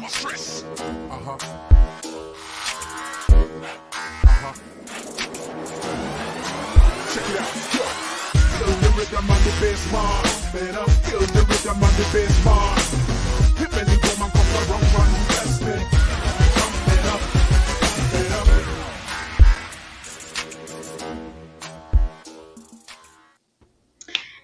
my stress. Check it out. Feel the rhythm on the bass bar. Better feel the rhythm on the bass bar. Hip and the woman come from run, bless me. Jump it up, it up.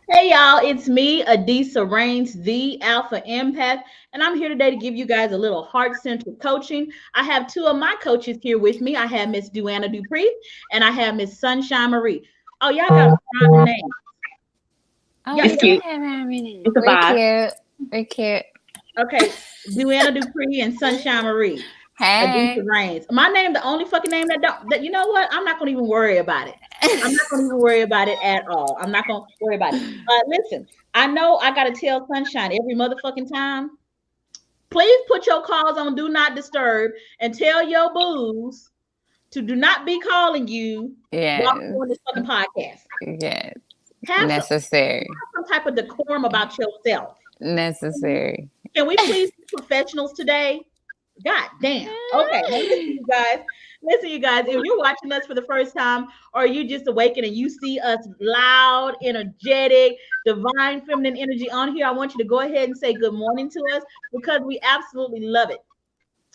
Hey y'all, it's me, Adisa Rains, the Alpha Empath, and I'm here today to give you guys a little heart-centered coaching. I have two of my coaches here with me. I have Miss Duana Dupree and I have Miss Sunshine Marie. Oh, y'all got a name. Oh, Yeah, we it's do cute. have our minute. It's a We're vibe. cute. We're cute. Okay, Duana Dupree and Sunshine Marie. Hey. Adisa Rains. My name, the only fucking name that you know what? I'm not gonna even worry about it. I'm not gonna even worry about it at all. I'm not gonna worry about it. Listen, I know I gotta tell Sunshine every motherfucking time. Please put your calls on do not disturb and tell your booze to do not be calling you while Yes. we're doing this fucking podcast. Yes. Have Necessary. some type of decorum about yourself. Necessary. Can we please be professionals today? God damn. Okay, now listen, you guys. Listen, you guys, if you're watching us for the first time or you just awaken and you see us loud, energetic, divine feminine energy on here, I want you to go ahead and say good morning to us because we absolutely love it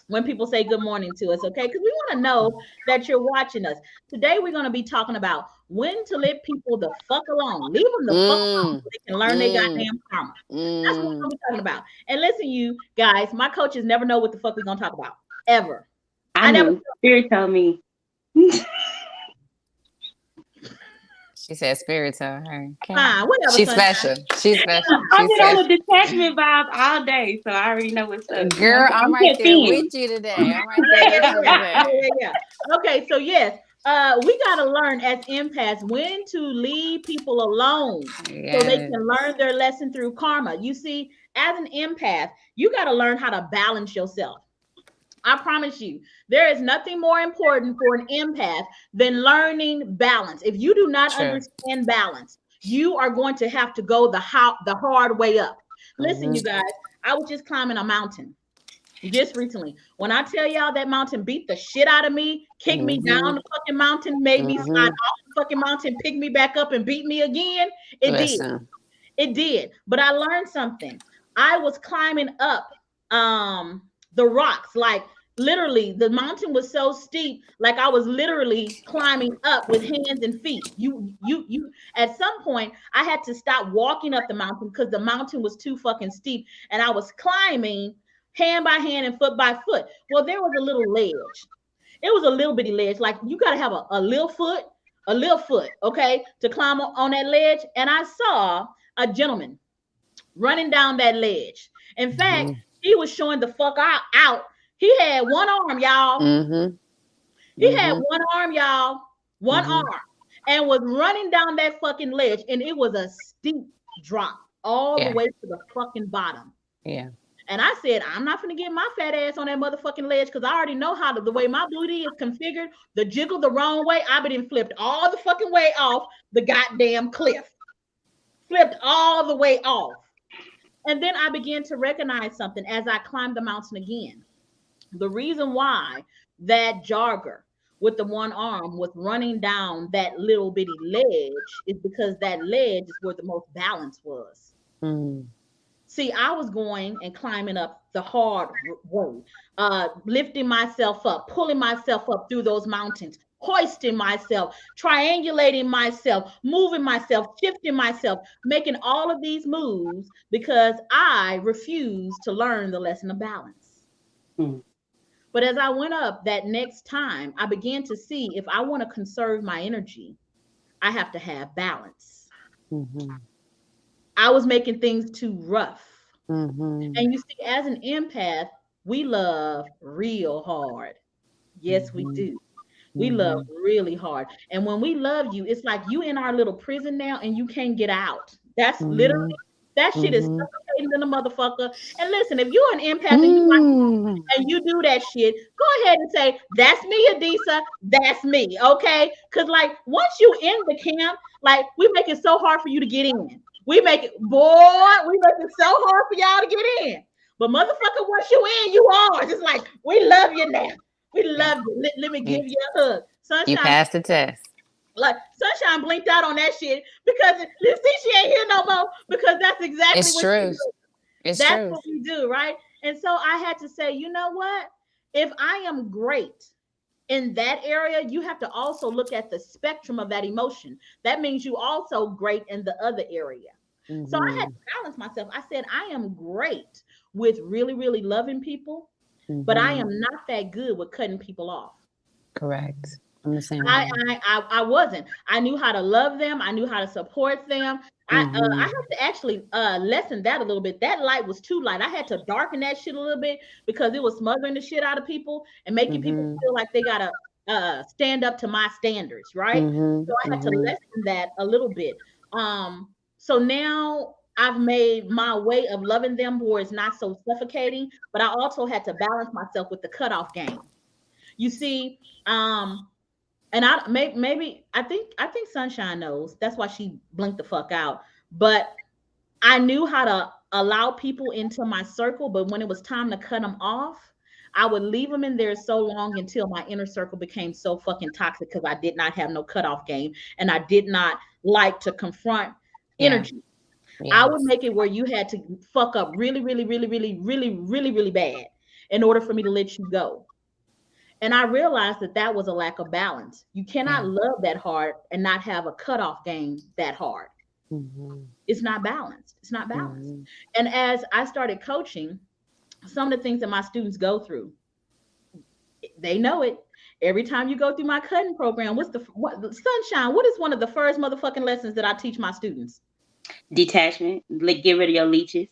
when people say good morning to us, okay? Because we want to know that you're watching us. Today, we're going to be talking about when to let people the fuck alone. Leave them the fuck alone so they can learn their goddamn karma. That's what we're going to be talking about. And listen, you guys, my coaches never know what the fuck we're going to talk about, ever. I knew. Spirit told me. She said spirit told her. Okay. Fine, whatever, She's Sunshine. special. She's special. I've She's been on special. the detachment vibe all day, so I already know what's up. Girl, I'm right kept there in. with you today. I'm right there with you today. Yeah. Okay, so yes, we got to learn as empaths when to leave people alone so they Yes. can learn their lesson through karma. You see, as an empath, you got to learn how to balance yourself. I promise you, there is nothing more important for an empath than learning balance. If you do not True. understand balance, you are going to have to go the hard way up. Listen, you guys, I was just climbing a mountain just recently. When I tell y'all that mountain beat the shit out of me, kicked me down the fucking mountain, made me slide off the fucking mountain, pick me back up and beat me again, it did. Listen. It did. But I learned something. I was climbing up the rocks, like literally the mountain was so steep, like I was literally climbing up with hands and feet. You at some point I had to stop walking up the mountain because the mountain was too fucking steep and I was climbing hand by hand and foot by foot. Well, there was a little ledge. It was a little bitty ledge. Like you got to have a little foot, okay, to climb on that ledge. And I saw a gentleman running down that ledge. In fact, he was showing the fuck out. He had one arm, y'all. He had one arm, y'all. One arm. And was running down that fucking ledge. And it was a steep drop all the way to the fucking bottom. Yeah. And I said, I'm not going to get my fat ass on that motherfucking ledge because I already know how the way my booty is configured, the jiggle the wrong way. I've been flipped all the fucking way off the goddamn cliff. Flipped all the way off. And then I began to recognize something as I climbed the mountain again. The reason why that jogger with the one arm was running down that little bitty ledge is because that ledge is where the most balance was. See, I was going and climbing up the hard way, lifting myself up, pulling myself up through those mountains, hoisting myself, triangulating myself, moving myself, shifting myself, making all of these moves because I refused to learn the lesson of balance. But as I went up that next time, I began to see if I want to conserve my energy, I have to have balance. I was making things too rough. And you see, as an empath, we love real hard. Yes, we do. We love really hard. And when we love you, it's like you in our little prison now and you can't get out. That's literally, that shit is suffocating in a motherfucker. And listen, if you're an empath and you do that shit, go ahead and say, that's me, Adisa. That's me. Okay. Cause like once you in the camp, like we make it so hard for you to get in. We make it so hard for y'all to get in. But motherfucker, once you in, you are. Just like, we love you now. We love you. Let me give you a hug. You Sunshine, passed the test. like Sunshine blinked out on that shit because see, she ain't here no more because that's exactly It's what true. she do. It's That's true. what we do, right? And so I had to say, you know what? If I am great in that area, you have to also look at the spectrum of that emotion. That means you also great in the other area. So I had to balance myself. I said, I am great with really, really loving people, but I am not that good with cutting people off. Correct. I'm the same I, way. I wasn't. I knew how to love them. I knew how to support them. I had to actually lessen that a little bit. That light was too light. I had to darken that shit a little bit because it was smothering the shit out of people and making people feel like they gotta stand up to my standards, right? So I had to lessen that a little bit. So now I've made my way of loving them where it's not so suffocating, but I also had to balance myself with the cutoff game. You see, and I think Sunshine knows. That's why she blinked the fuck out. But I knew how to allow people into my circle, but when it was time to cut them off, I would leave them in there so long until my inner circle became so fucking toxic because I did not have no cutoff game and I did not like to confront energy. I would make it where you had to fuck up really, really, really, really, really, really, really bad in order for me to let you go. And I realized that that was a lack of balance. You cannot love that hard and not have a cutoff game that hard. It's not balanced. It's not balanced. And as I started coaching, some of the things that my students go through, they know it. Every time you go through my cutting program, Sunshine, what is one of the first motherfucking lessons that I teach my students? Detachment. Like, get rid of your leeches.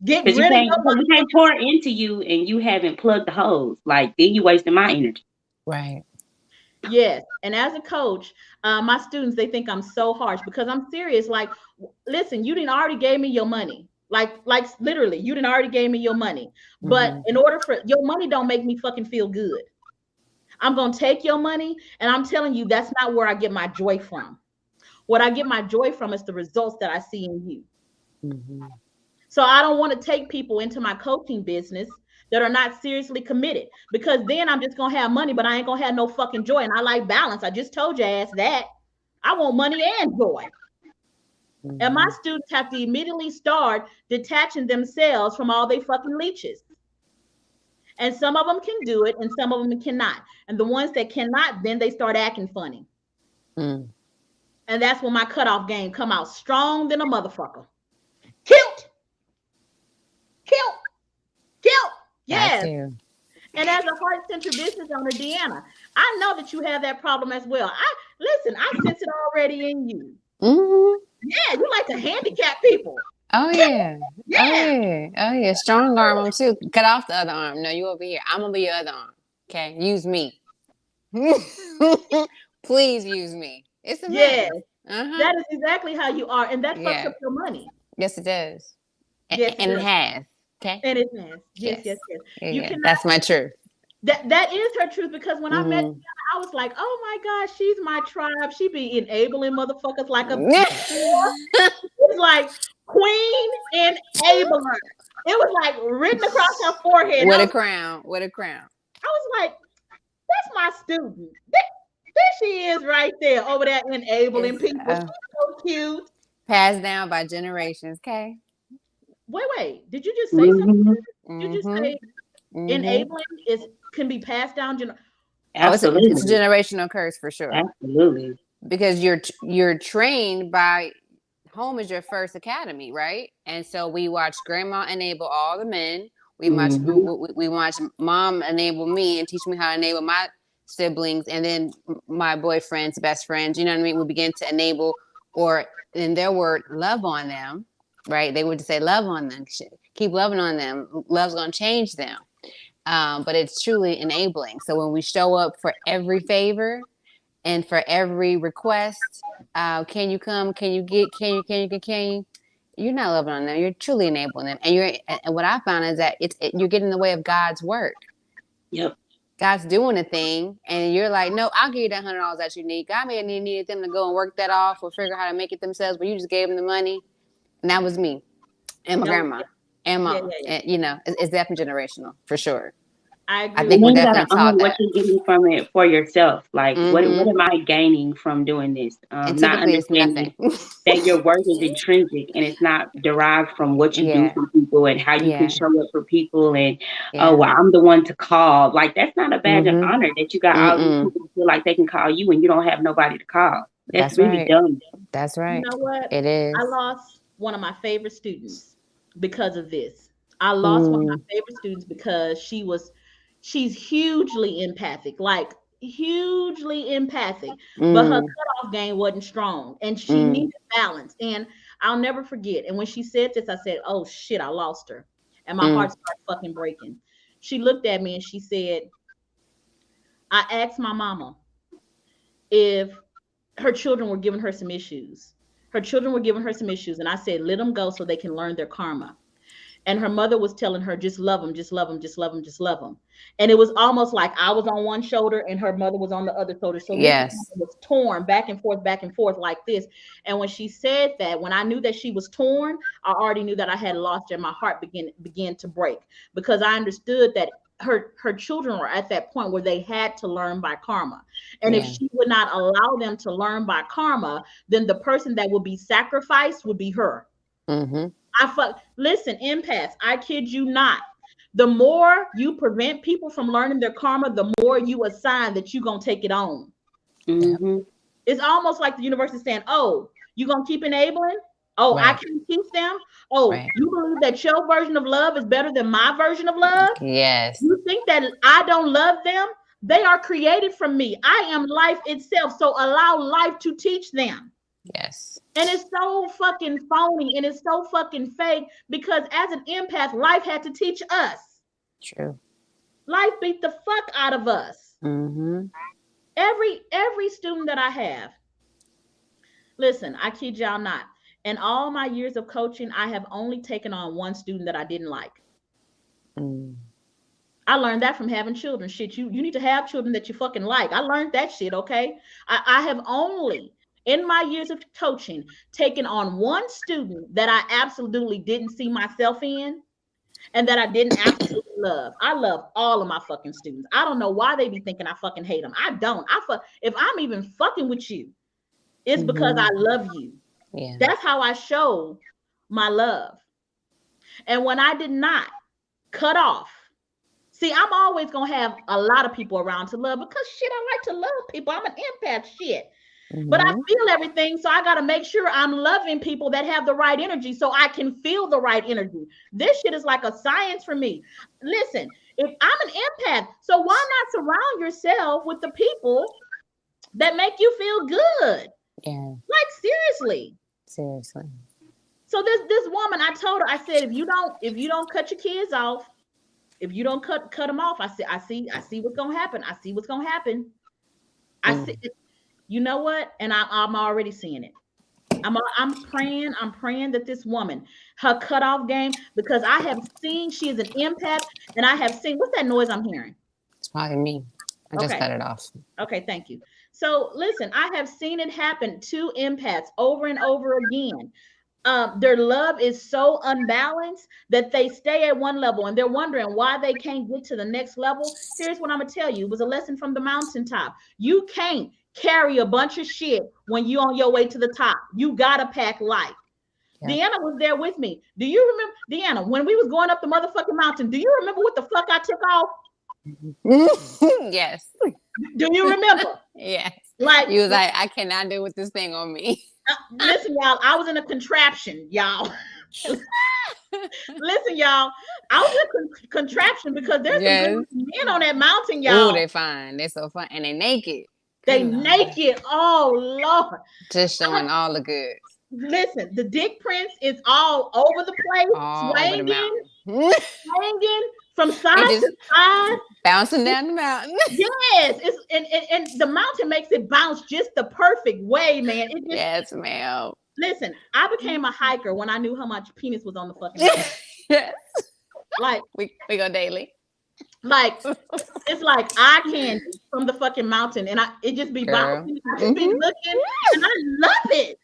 Get Because rid of you can't pour into you and you haven't plugged the hose. Like, then you wasting my energy. Right. Yes. And as a coach, my students, they think I'm so harsh because I'm serious. Like, listen, you didn't already gave me your money. Like literally, you didn't already gave me your money. But in order for your money don't make me fucking feel good. I'm going to take your money and I'm telling you, that's not where I get my joy from. What I get my joy from is the results that I see in you. So I don't want to take people into my coaching business that are not seriously committed because then I'm just going to have money, but I ain't going to have no fucking joy. And I like balance. I just told your ass that. I want money and joy. And my students have to immediately start detaching themselves from all they fucking leeches. And some of them can do it and some of them cannot. And the ones that cannot, then they start acting funny. And that's when my cutoff game come out strong than a motherfucker. Killed. Yes. And as a heart-centered business owner, Deanna, I know that you have that problem as well. I sense it already in you. Yeah, you like to handicap people. Oh yeah. Oh yeah. Strong arm them too. Cut off the other arm. No, you over here. I'm gonna be your other arm. Okay. Use me. Please use me. It's a yes. That is exactly how you are, and that fucks up your money. Yes, it does. Yes, and it has. Okay. And it has. Yes. You cannot, that's my truth. That is her truth because when I met Deanna, I was like, oh my gosh, she's my tribe. She be enabling motherfuckers like a it's like queen enabler. It was like written across her forehead. What a crown. What a crown. I was like, that's my student. There she is right there over there enabling people. She's so cute. Passed down by generations, okay? Wait. Did you just say something? Did you just say enabling can be passed down? Absolutely. It's a generational curse for sure. Absolutely. Because you're trained by home is your first academy, right? And so we watch grandma enable all the men. We watch mom enable me and teach me how to enable my siblings and then my boyfriend's best friends. You know what I mean? We begin to enable, or in their word, love on them, right? They would say love on them. Keep loving on them. Love's going to change them. But it's truly enabling. So when we show up for every favor and for every request, can you come? Can you get? Can you? You're not loving on them. You're truly enabling them. And what I found is that you're getting in the way of God's work. Yep. God's doing a thing, and you're like, no, I'll give you that $100 that you need. God may have needed them to go and work that off or figure out how to make it themselves, but you just gave them the money, and that was me and my grandma. and Yeah, mom. yeah, yeah. And, you know, it's definitely generational for sure. I I agree. think And we're then you gotta definitely own taught what that. you're getting from it for yourself. Like, what Hmm. am I gaining from doing this? And Not typically it's understanding nothing. that your worth is intrinsic and it's not derived from what you do Yeah, for people and how you can yeah, show up for people and yeah. well, I'm the one to call. Like, that's not a badge of Hmm. honor that you got all these Mm-mm. people who feel like they can call you and you don't have nobody to call. That's That's really right. dumb. That's You right. know what? It I is. lost one of my favorite students because of this. I lost one of my Mm, favorite students because she's hugely empathic, like hugely empathic, but her mm, cutoff game wasn't strong and she mm, needed balance. And I'll never forget. And when she said this, I said, "Oh shit, I lost her." And my mm, heart started fucking breaking. She looked at me and she said, I asked my mama if her children were giving her some issues. Her children were giving her some issues, and I said, let them go so they can learn their karma. And her mother was telling her, just love them, just love them, just love them, just love them. And it was almost like I was on one shoulder and her mother was on the other shoulder. So this yes. was torn back and forth like this. And when she said that, when I knew that she was torn, I already knew that I had lost her. My heart began to break because I understood that her children were at that point where they had to learn by karma. And if Yeah. she would not allow them to learn by karma, then the person that would be sacrificed would be her. Mm-hmm. Listen, empaths, I kid you not. The more you prevent people from learning their karma, the more you assign that you're gonna take it on. Yeah. Hmm. It's almost like the universe is saying, oh, you gonna keep enabling? Oh, I Right. can teach them. Oh, Right. you believe that your version of love is better than my version of love? Yes. You think that I don't love them? They are created from me. I am life itself. So allow life to teach them. Yes. And it's so fucking phony and it's so fucking fake because as an empath, life had to teach us. True. Life beat the fuck out of us. Mm-hmm. Every student that I have, listen, I kid y'all not. In all my years of coaching, I have only taken on one student that I didn't like. Mm. I learned that from having children. Shit, you need to have children that you fucking like. I learned that shit, okay? I have only, in my years of coaching, taken on one student that I absolutely didn't see myself in and that I didn't absolutely love. I love all of my fucking students. I don't know why they be thinking I fucking hate them. I don't. If I'm even fucking with you, it's because I love you. Yeah. That's how I show my love. And when I did not cut off, see, I'm always going to have a lot of people around to love because shit, I like to love people. I'm an empath shit. But I feel everything. So I got to make sure I'm loving people that have the right energy so I can feel the right energy. This shit is like a science for me. Listen, if I'm an empath, so why not surround yourself with the people that make you feel good? Yeah. Like seriously. Seriously. So this woman, I told her, I said, if you don't cut your kids off, if you don't cut them off, I see what's gonna happen. I see what's gonna happen. I see. You know what? And I'm already seeing it. I'm praying that this woman, her cutoff game, because I have seen she is an empath, and I have seen what's that noise I'm hearing? It's probably me. I just Okay. cut it off. Okay, thank you. So listen, I have seen it happen to empaths over and over again. Their love is so unbalanced that they stay at one level and they're wondering why they can't get to the next level. Here's what I'm gonna tell you. It was a lesson from the mountaintop. You can't carry a bunch of shit when you're on your way to the top. You gotta pack light. Yeah. Deanna was there with me. Do you remember, Deanna, when we was going up the motherfucking mountain? Do you remember what the fuck I took off? Yes. Do you remember? Yes. Like You was like, I cannot deal with this thing on me. listen, y'all, I was in a contraption, y'all. Listen, y'all, I was in a contraption because there's some men on that mountain, y'all. Oh, they fine. They're so fun. And they naked. They Good Lord. naked. Oh, Lord. Just showing all the goods. Listen, the dick prints is all over the place, All over the mountain. swinging from side just- to side. Bouncing down the mountain. Yes, it's and the mountain makes it bounce just the perfect way, man. It just, Yes, ma'am. listen, I became a hiker when I knew how much penis was on the fucking mountain. Yes. Like, We go daily. it's like eye candy from the fucking mountain, and it just be Girl. bouncing. I just be looking, and I love it.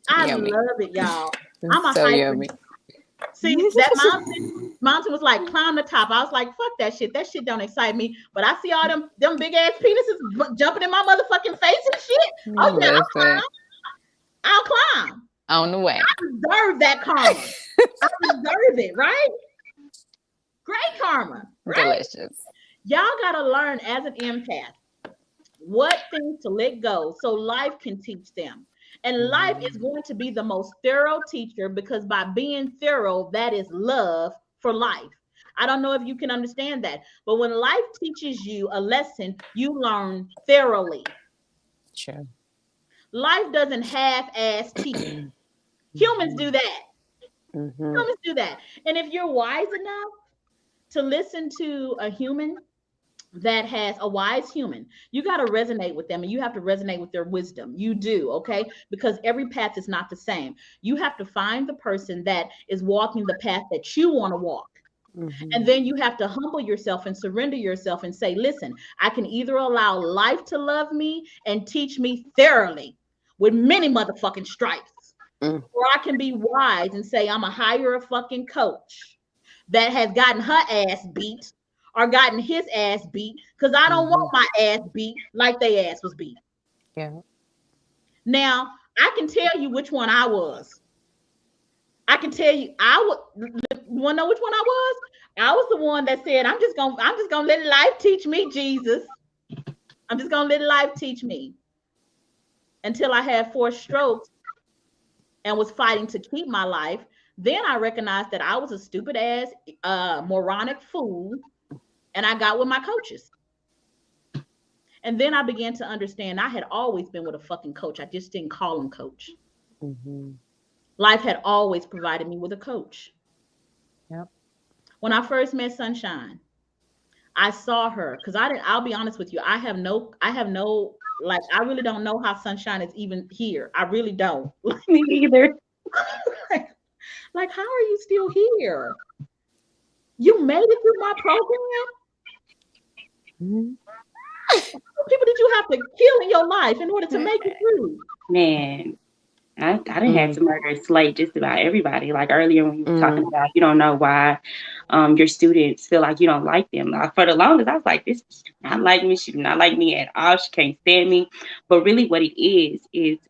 I Yummy. love it, y'all. I'm a So hiker. yummy. See, that mountain was like, climb the top. I was like, fuck that shit. That shit don't excite me. But I see all them big ass penises jumping in my motherfucking face and shit. Oh yeah, I'll climb. On the way. I deserve that karma. I deserve it, right? Great karma. Right? Delicious. Y'all gotta learn as an empath what things to let go so life can teach them. And life is going to be the most thorough teacher, because by being thorough, that is love for life. I don't know if you can understand that, but when life teaches you a lesson, you learn thoroughly. Sure. Life doesn't half-ass teach. Humans do that. Humans do that. And if you're wise enough to listen to a human that has a wise human, you got to resonate with them, and you have to resonate with their wisdom. You do, okay? Because every path is not the same. You have to find the person that is walking the path that you want to walk. And then you have to humble yourself and surrender yourself and say, listen, I can either allow life to love me and teach me thoroughly with many motherfucking stripes, or I can be wise and say, I'm a hire a fucking coach that has gotten her ass beat or gotten his ass beat, because I don't want my ass beat like they ass was beat. Yeah. Now, I can tell you which one I was. I can tell you, you want to know which one I was? I was the one that said, I'm just gonna let life teach me, Jesus. I'm just gonna let life teach me. Until I had 4 strokes and was fighting to keep my life. Then I recognized that I was a stupid ass, moronic fool. And I got with my coaches. And then I began to understand I had always been with a fucking coach. I just didn't call him coach. Life had always provided me with a coach. Yep. When I first met Sunshine, I saw her, because I'll be honest with you, I have no, like, I really don't know how Sunshine is even here. I really don't. Me either. Like, how are you still here? You made it through my program? People did you have to kill in your life in order to make it through? Man, I didn't have to murder and slay just about everybody. Like earlier when you were talking about, you don't know why your students feel like you don't like them. Like, for the longest, I was like, this do not like me. She do not like me at all. She can't stand me. But really what it is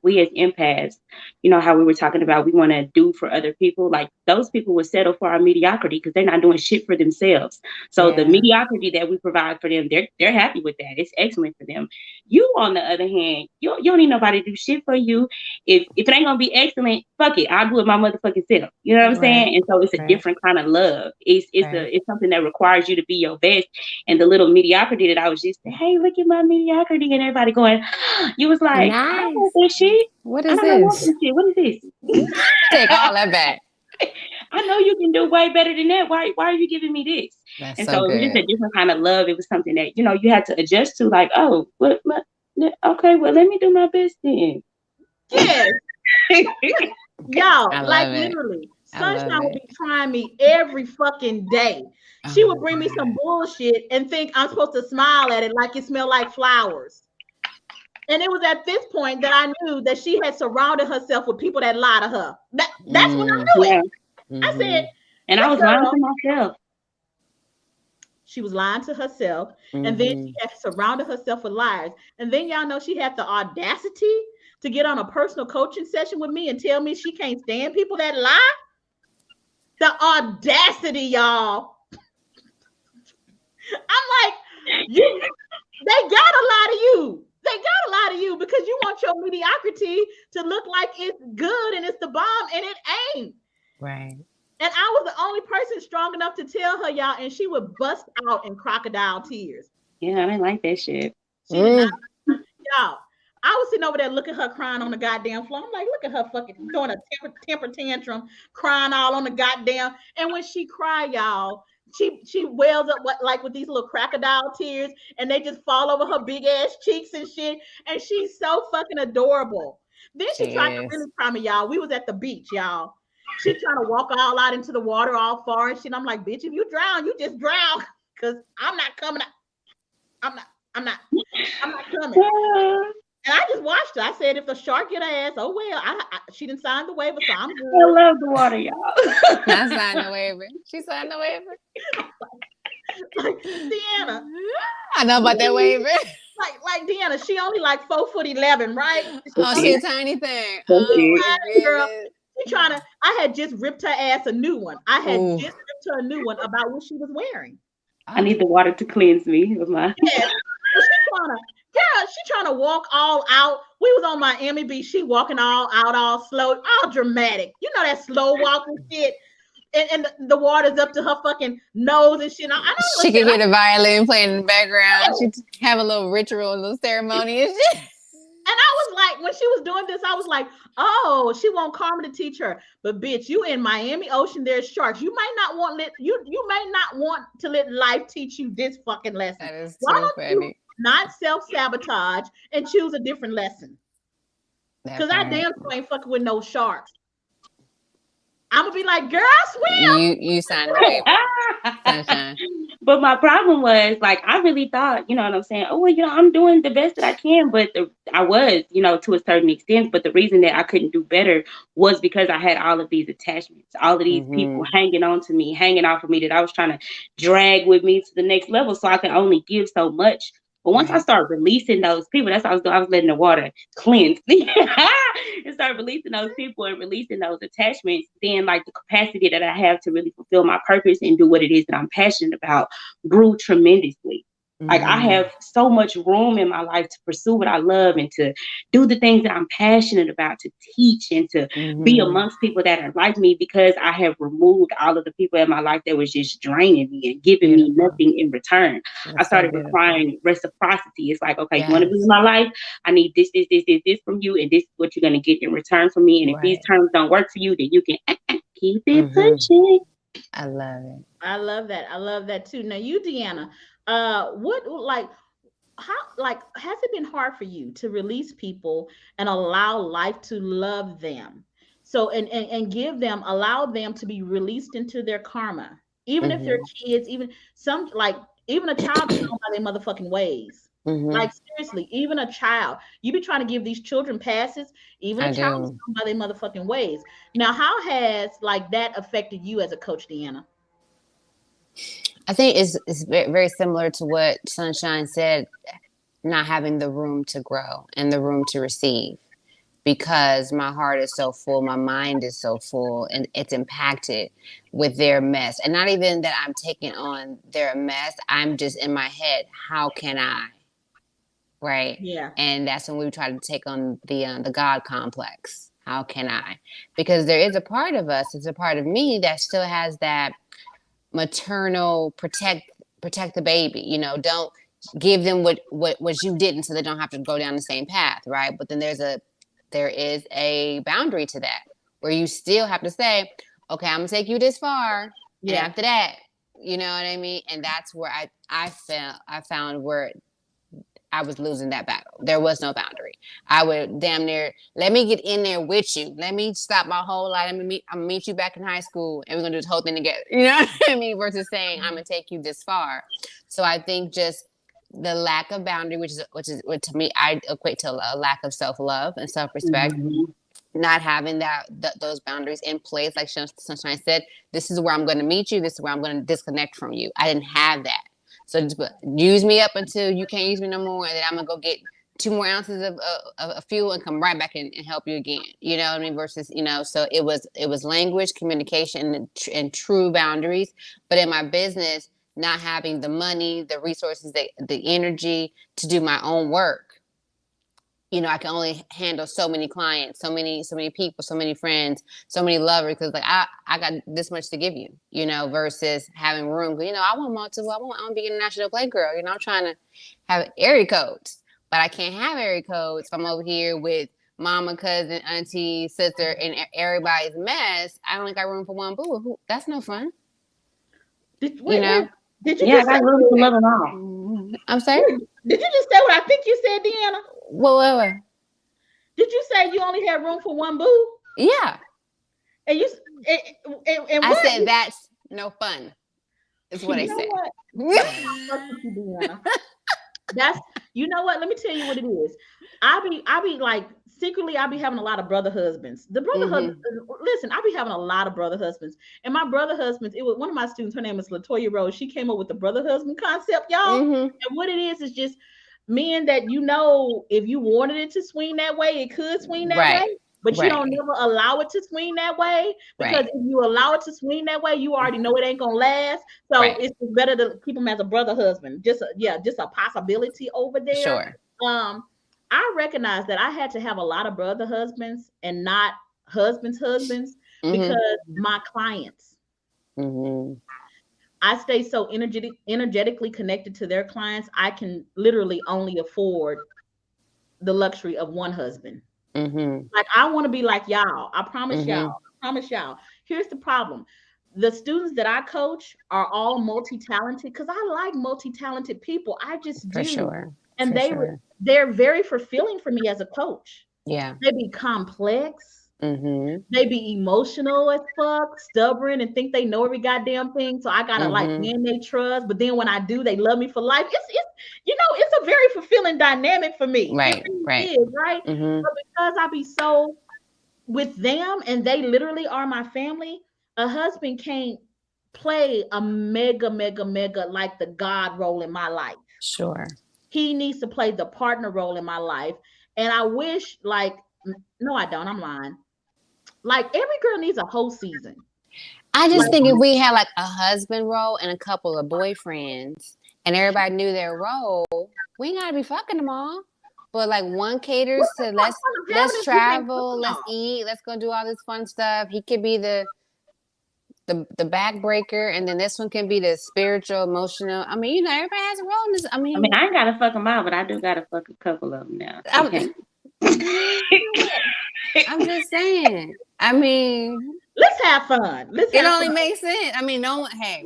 we as empaths, you know how we were talking about we want to do for other people. Like, those people will settle for our mediocrity because they're not doing shit for themselves. So the mediocrity that we provide for them, they're happy with that. It's excellent for them. You, on the other hand, you don't need nobody to do shit for you. If it ain't gonna be excellent, fuck it, I'll do it my motherfucking self. You know what I'm saying? And so it's a different kind of love. It's something that requires you to be your best. And the little mediocrity that I was just saying, hey, look at my mediocrity, and everybody going, you was like, nice. I don't want this shit. What is this? What is this? Take all that back. I know you can do way better than that. Why are you giving me this? That's and so so good. it was just a different kind of love. It was something that, you know, you had to adjust to, like, oh, okay, well, let me do my best then. Yes. Y'all, like literally, Sunshine would be trying me every fucking day. She would bring me some bullshit and think I'm supposed to smile at it like it smelled like flowers. And it was at this point that I knew that she had surrounded herself with people that lie to her. That's when I knew it. I said, and I was lying to myself. She was lying to herself, and then she had surrounded herself with liars. And then y'all know she had the audacity to get on a personal coaching session with me and tell me she can't stand people that lie. The audacity, y'all. I'm like, they gotta lie to you. They gotta lie to you because you want your mediocrity to look like it's good and it's the bomb, and it ain't. Right. And I was the only person strong enough to tell her, y'all, and she would bust out in crocodile tears. Yeah, I didn't like that shit. She did not, y'all. I was sitting over there looking at her crying on the goddamn floor. I'm like, look at her fucking throwing a temper tantrum, crying all on the goddamn. And when she cried, y'all, she wails up like with these little crocodile tears, and they just fall over her big ass cheeks and shit. And she's so fucking adorable. Then she tried to really cry me, y'all. We was at the beach, y'all. She trying to walk all out into the water all far and shit. I'm like, bitch, if you drown, you just drown. Cause I'm not coming out. I'm not coming. And I just watched it. I said, if the shark get her ass, oh well. She didn't sign the waiver, so I'm I good. love the water, y'all. I signed the waiver. She signed the waiver. Like Deanna, I know about that waiver. like Deanna, she only like 4'11", right? Oh, she a tiny thing. That's Oh it. my Girl. goodness. She trying to. I had just ripped her ass a new one. I had Ooh. just ripped her a new one about what she was wearing. I need the water to cleanse me of my. Yeah. She trying to walk all out. We was on Miami Beach. She walking all out, all slow, all dramatic. You know that slow walking shit. And the water's up to her fucking nose and shit. I know She could hear the violin playing in the background. She'd have a little ritual, a little ceremony and shit. And I was like, when she was doing this, I was like, oh, she want Carmen to teach her. But bitch, you in Miami Ocean, there's sharks. You might not want you may not want to let life teach you this fucking lesson. That is Why too don't funny. you not self-sabotage and choose a different lesson? Because I damn sure ain't fucking with no sharks. I'm gonna be like, girl, swim. You signed the waiver. Sunshine. But my problem was, like, I really thought, you know what I'm saying? Oh, well, you know, I'm doing the best that I can, but I was, you know, to a certain extent. But the reason that I couldn't do better was because I had all of these attachments, all of these people hanging on to me, hanging off of me that I was trying to drag with me to the next level, so I could only give so much. But once I started releasing those people, that's what I was doing. I was letting the water cleanse. And started releasing those people and releasing those attachments. Then, like, the capacity that I have to really fulfill my purpose and do what it is that I'm passionate about grew tremendously. Like, I have so much room in my life to pursue what I love and to do the things that I'm passionate about, to teach and to be amongst people that are like me, because I have removed all of the people in my life that was just draining me and giving me nothing in return. I started requiring reciprocity. It's like, okay, you want to be in my life? I need this from you, and this is what you're going to get in return from me. And if these terms don't work for you, then you can keep it pushing. I love it. I love that. I love that too. Now you, Deanna, has it been hard for you to release people and allow life to love them? So and give them, allow them to be released into their karma, even if they're kids, even a child is known by their motherfucking ways. Like, seriously, even a child, you be trying to give these children passes, even a child is known by their motherfucking ways. Now, how has like that affected you as a coach, Deanna? I think it's very similar to what Sunshine said, not having the room to grow and the room to receive, because my heart is so full, my mind is so full, and it's impacted with their mess. And not even that I'm taking on their mess, I'm just in my head, how can I? Right? Yeah. And that's when we try to take on the God complex. How can I? Because there is a part of us, it's a part of me that still has that maternal protect the baby, you know, don't give them what you didn't, so they don't have to go down the same path, right? But then there is a boundary to that, where you still have to say, okay, I'm gonna take you this far, and after that, you know what I mean? And that's where I found where I was losing that battle. There was no boundary. I would damn near, let me get in there with you. Let me stop my whole life. I'm gonna meet you back in high school, and we're gonna do this whole thing together. You know what I mean? Versus saying, I'm gonna take you this far. So I think just the lack of boundary, which to me, I equate to a lack of self-love and self-respect. Not having those boundaries in place, like Sunshine said, this is where I'm going to meet you. This is where I'm going to disconnect from you. I didn't have that. So just use me up until you can't use me no more, and then I'm gonna go get 2 more ounces of fuel and come right back and help you again. You know what I mean? Versus, you know, so it was language, communication, and true boundaries. But in my business, not having the money, the resources, the energy to do my own work. You know, I can only handle so many clients, so many people, so many friends, so many lovers, because like I got this much to give you, you know, versus having room. You know, I want to be an international play girl. You know, I'm trying to have area codes, but I can't have area codes if I'm over here with mama, cousin, auntie, sister, and everybody's mess. I only got room for one boo. That's no fun. Did you I just got room to love them all. I'm sorry? Did you just say what I think you said, Deanna? What? Did you say you only had room for one boo? Yeah. And you and I said that's no fun. Is what I said. What? That's, you know what? Let me tell you what it is. I be like secretly, I be having a lot of brother husbands. The brother husbands, listen, I be having a lot of brother husbands. And my brother husbands, it was one of my students, her name is Latoya Rose. She came up with the brother husband concept, y'all. And what it is just men that, you know, if you wanted it to swing that way, it could swing that way. But you don't never allow it to swing that way, because if you allow it to swing that way, you already know it ain't gonna last. So it's better to keep him as a brother husband. Just a possibility over there. Sure. I recognize that I had to have a lot of brother husbands and not husbands because my clients. I stay so energetically connected to their clients. I can literally only afford the luxury of one husband. Like, I want to be like y'all. I promise y'all. Here's the problem. The students that I coach are all multi-talented, because I like multi-talented people. I just do. For sure. And they're very fulfilling for me as a coach. Yeah. They be complex. They be emotional as fuck, stubborn, and think they know every goddamn thing. So I gotta like win their trust. But then when I do, they love me for life. It's a very fulfilling dynamic for me. Right. Is, right. But because I be so with them and they literally are my family, a husband can't play a mega like the God role in my life. Sure. He needs to play the partner role in my life. And I wish, like, no, I don't. I'm lying. Like, every girl needs a whole season. I just think if we had like a husband role and a couple of boyfriends and everybody knew their role, we ain't gotta be fucking them all. But like one caters to let's travel, let's eat, let's go do all this fun stuff. He could be the backbreaker, and then this one can be the spiritual, emotional. I mean, everybody has a role in this. I mean, I ain't gotta fuck them out, but I do gotta fuck a couple of them now. I'm just saying. I mean, let's have fun. It only makes sense. I mean, no one. Hey,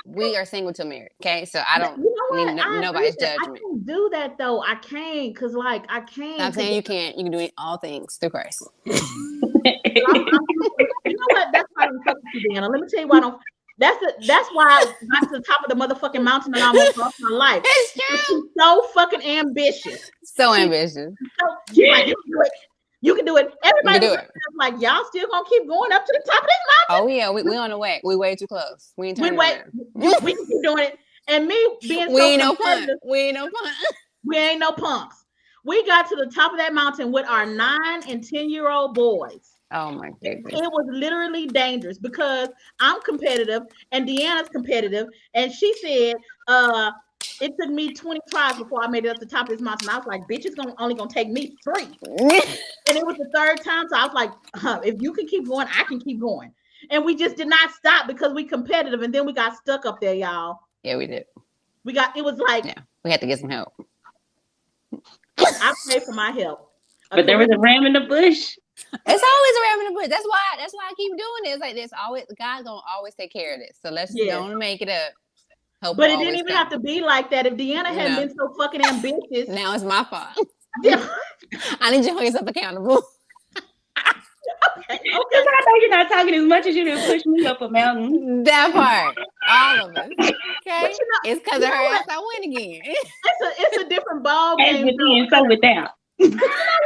we are single till married. Okay, so I don't need nobody's judgment. I can't do that though. I can't, because like I can't. I'm saying you can't. You can do all things through Christ. You know what? That's why I'm fucking you, Deanna. Let me tell you why I don't. That's why I got to the top of the motherfucking mountain and I almost lost my life. It's true. She's so fucking ambitious. So ambitious. She's like, you can do it. You can do it. Everybody do it. Like, y'all still gonna keep going up to the top of this mountain? Oh yeah, we on the way. We way too close. We ain't turning around. We can keep doing it. And me being we ain't no punk. We ain't no punk. We ain't no punks. We got to the top of that mountain with our 9 and 10-year-old boys. Oh my goodness. It was literally dangerous because I'm competitive and Deanna's competitive. And she said, it took me 20 tries before I made it up the top of this mountain. I was like, bitch, it's only gonna take me 3. And it was the 3rd time. So I was like, if you can keep going, I can keep going. And we just did not stop because we competitive. And then we got stuck up there, y'all. Yeah, we did. It was like, yeah, we had to get some help. I prayed for my help. But there was a ram in the bush. It's always a ram in the bush. That's why I keep doing this. Like, there's always, God's gonna always take care of this. So let's don't make it up. Help. But it didn't even have to be like that. If Deanna hadn't been so fucking ambitious. Now it's my fault. Yeah. I need you to hold yourself accountable. Okay. I know you're not talking as much as you didn't push me up a mountain. That part. All of us. Okay. It's because of her ass I win again. It's a different ball game. As with me and so without.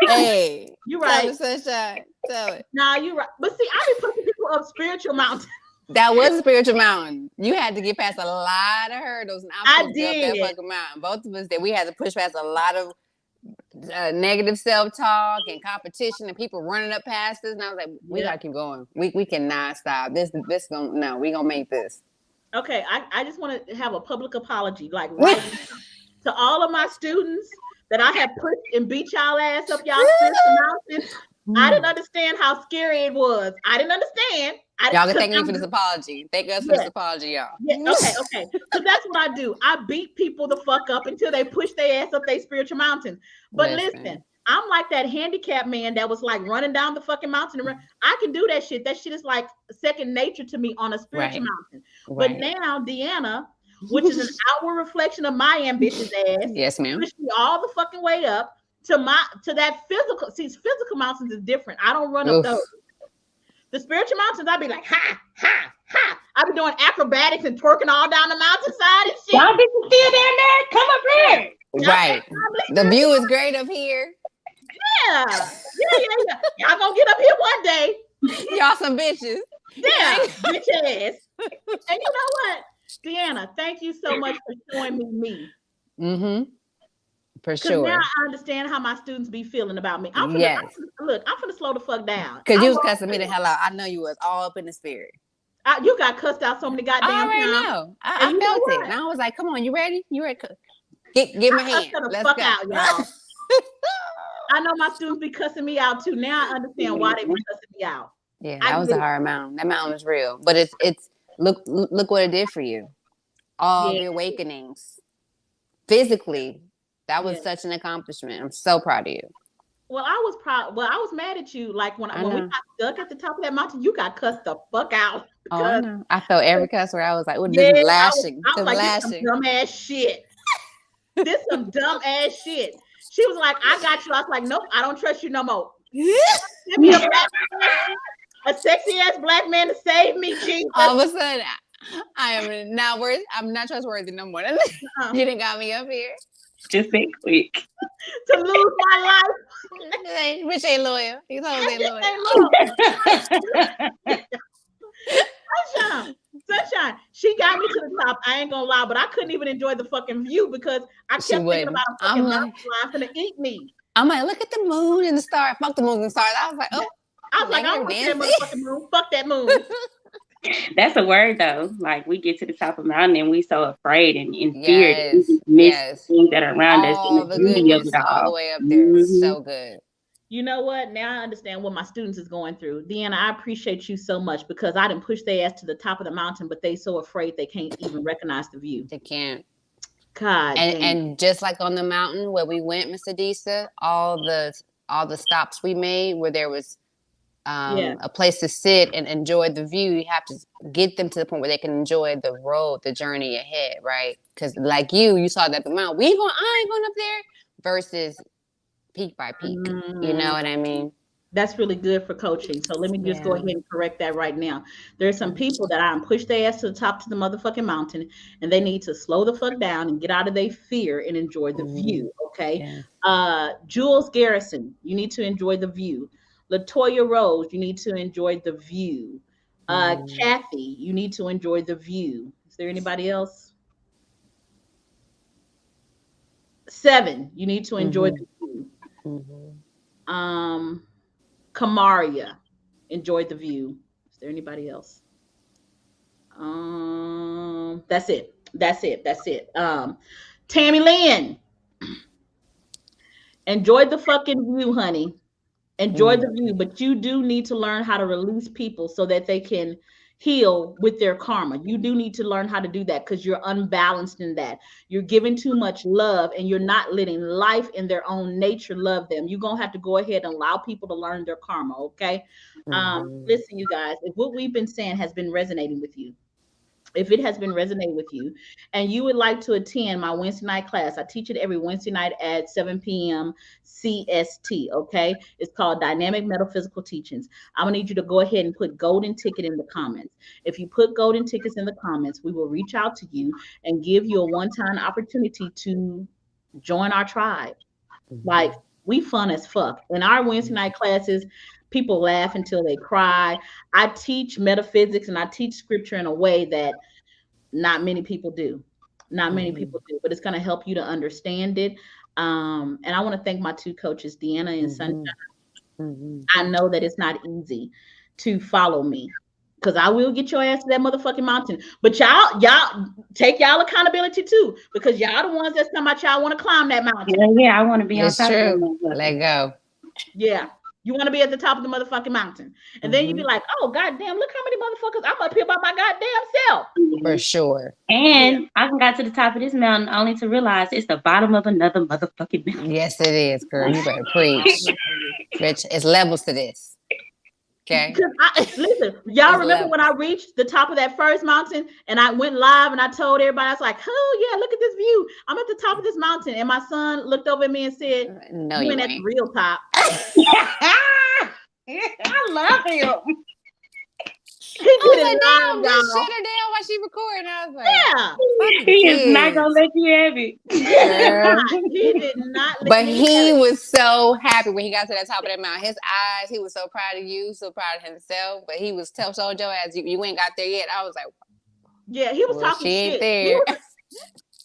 Hey. You're right. Sunshine. Tell it. Nah, you're right. But see, I be pushing people up spiritual mountains. That was a spiritual mountain. You had to get past a lot of hurdles. And I did. Up that fucking mountain. Both of us did. We had to push past a lot of negative self-talk and competition and people running up past us. And I was like, we gotta keep going. We cannot stop. This we gonna make this. Okay, I just want to have a public apology, like right to all of my students that I have pushed and beat y'all ass up y'all mountains. I didn't understand how scary it was. I didn't understand. Y'all can thank me for this apology. Thank us for this apology, y'all. Yeah, okay. So that's what I do. I beat people the fuck up until they push their ass up their spiritual mountains. But listen, I'm like that handicapped man that was like running down the fucking mountain. I can do that shit. That shit is like second nature to me on a spiritual mountain. But now Deanna, which is an outward reflection of my ambitious ass, yes, ma'am, pushed me all the fucking way up to that physical. See, physical mountains is different. I don't run up those. The spiritual mountains, I'd be like, ha, ha, ha. I'd be doing acrobatics and twerking all down the mountainside and shit. Y'all bitches still down there? Come up here. Right. The view is great up here. Yeah. Y'all gonna get up here one day. Y'all some bitches. Yeah, bitch ass. And you know what, Deanna, thank you so much for showing me. Mm-hmm. For Because sure. now I understand how my students be feeling about me. I'm finna slow the fuck down. Because you was cussing me the hell out. I know you was all up in the spirit. You got cussed out so many goddamn times. I already know. I felt it. And I was like, come on, you ready? You ready? Give me a hand. Let's go. Out, y'all. I know my students be cussing me out too. Now I understand why they be cussing me out. Yeah, that was a hard mountain. That mountain was real. But it's look what it did for you. All the awakenings. Physically, that was such an accomplishment. I'm so proud of you. Well, I was proud. Well, I was mad at you. Like when we got stuck at the top of that mountain, you got cussed the fuck out. Oh, I know. I felt every cuss where I was like, this lashing. I was like, this some dumb ass shit. This some dumb ass shit. She was like, I got you. I was like, nope, I don't trust you no more. Give me a sexy ass black man to save me, Jesus. All of a sudden, I am not worth. I'm not trustworthy no more. You didn't got me up here. Just that quick. To lose my life. Which ain't loyal. These hoes ain't loyal. Sunshine. She got me to the top. I ain't gonna lie, but I couldn't even enjoy the fucking view because I kept thinking about a fucking mountain lion gonna eat me. I'm like, look at the moon and the stars. Fuck the moon and the stars. I was like, oh. I don't want that motherfucking moon. Fuck that moon. That's a word though. Like we get to the top of the mountain and we so afraid and feared. We miss things that are around us and the beauty of it all the way up there. It's so good. You know what? Now I understand what my students is going through. Deanna, I appreciate you so much because I didn't push their ass to the top of the mountain, but they so afraid they can't even recognize the view. They can't. God. And just like on the mountain where we went, Miss Adisa, all the stops we made where there was a place to sit and enjoy the view, you have to get them to the point where they can enjoy the road, the journey ahead, right? Because like you saw that the mountain, I ain't going up there versus peak by peak. You know what I mean? That's really good for coaching. So let me just go ahead and correct that right now. There's some people that I push their ass to the top to the motherfucking mountain, and they need to slow the fuck down and get out of their fear and enjoy the view. Okay. Yeah. Jules Garrison, you need to enjoy the view. Latoya Rose, you need to enjoy the view. Kathy, you need to enjoy the view. Is there anybody else? 7, you need to enjoy the view. Kamaria, enjoyed the view. Is there anybody else? That's it. Tammy Lynn, enjoyed the fucking view, honey. Enjoy the view, but you do need to learn how to release people so that they can heal with their karma. You do need to learn how to do that because you're unbalanced in that. You're giving too much love and you're not letting life in their own nature love them. You're going to have to go ahead and allow people to learn their karma, okay? Listen, you guys, if what we've been saying has been resonating with you, if it has been resonating with you and you would like to attend my Wednesday night class, I teach it every Wednesday night at 7 p.m. CST, okay? It's called Dynamic Metaphysical Teachings. I'm going to need you to go ahead and put golden ticket in the comments. If you put golden tickets in the comments, we will reach out to you and give you a one-time opportunity to join our tribe. Like, we fun as fuck. In our Wednesday night classes, people laugh until they cry. I teach metaphysics and I teach scripture in a way that not many people do. Not many people do, but it's going to help you to understand it. And I want to thank my 2 coaches, Deanna and Sunshine. I know that it's not easy to follow me because I will get your ass to that motherfucking mountain. But y'all take y'all accountability too, because y'all the ones that's talking about y'all want to climb that mountain. Yeah, I want to be on top of it. Let go. Yeah. You want to be at the top of the motherfucking mountain. And then you be like, oh, goddamn, look how many motherfuckers I'm up here by my goddamn self. For sure. And I got to the top of this mountain only to realize it's the bottom of another motherfucking mountain. Yes, it is, girl. You better preach. Rich, it's levels to this. Okay. Listen, y'all remember when I reached the top of that first mountain and I went live and I told everybody, I was like, oh yeah, look at this view. I'm at the top of this mountain. And my son looked over at me and said, no, you ain't at the real top. I love him. He did I was it like, live, damn, just y'all. shut her down while she recording. I was like, Yeah, fucking He is not gonna kids. let you have it. he did Girl. not. He did not let But me he have it. was so happy when he got to the top of that mountain. His eyes, he was so proud of you, so proud of himself. But he was told Joe as you ain't got there yet. I was like, Yeah, he was well, talking she ain't shit. there.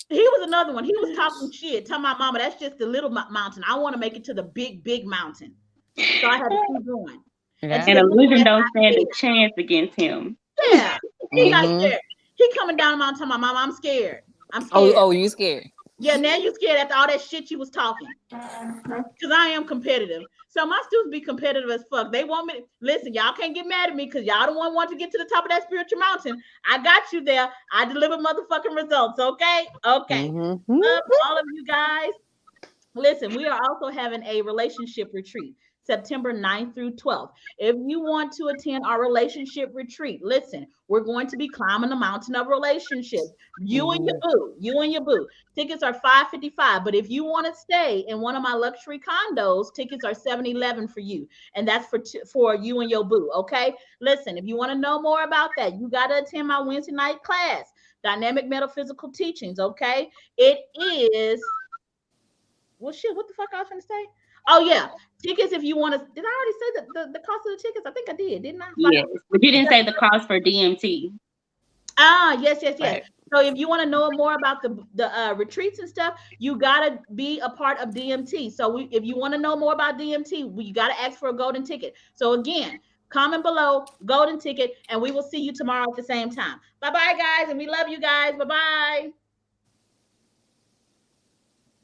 He was another one. He was talking shit. Tell my mama that's just the little mountain. I want to make it to the big mountain. So I had to keep going. Yeah. And the illusion little don't ass stand a I chance against him. said, yeah, he not Mhm. scared. He coming down the mountain telling my mama, I'm scared. I'm Oh, scared. oh, you scared? Yeah, now you scared after all that shit you was talking. Because I am competitive. So my students be competitive as fuck. They want me to listen, y'all can't get mad at me because y'all don't want to get to the top of that spiritual mountain. I got you there. I deliver motherfucking results. Okay. Okay. Mhm. Love all of you guys. Listen, we are also having a relationship retreat September 9th through 12th. If you want to attend our relationship retreat, listen, we're going to be climbing the mountain of relationships. You and your boo, you and your boo. Tickets are $5.55, but if you want to stay in one of my luxury condos, tickets are $7.11 for you, and that's for you and your boo. Okay, listen, if you want to know more about that, you got to attend my Wednesday night class, Dynamic Metaphysical Teachings. Okay, it is. Well, shit, what the fuck I was gonna say? Oh yeah, tickets. If you want to, did I already say the cost of the tickets? I think I did, didn't I? Yes, but you didn't say the cost for DMT. Yes. Right. So if you want to know more about the retreats and stuff, you gotta be a part of DMT. So if you want to know more about DMT, you gotta ask for a golden ticket. So again, comment below, golden ticket, and we will see you tomorrow at the same time. Bye bye, guys, and we love you guys. Bye bye.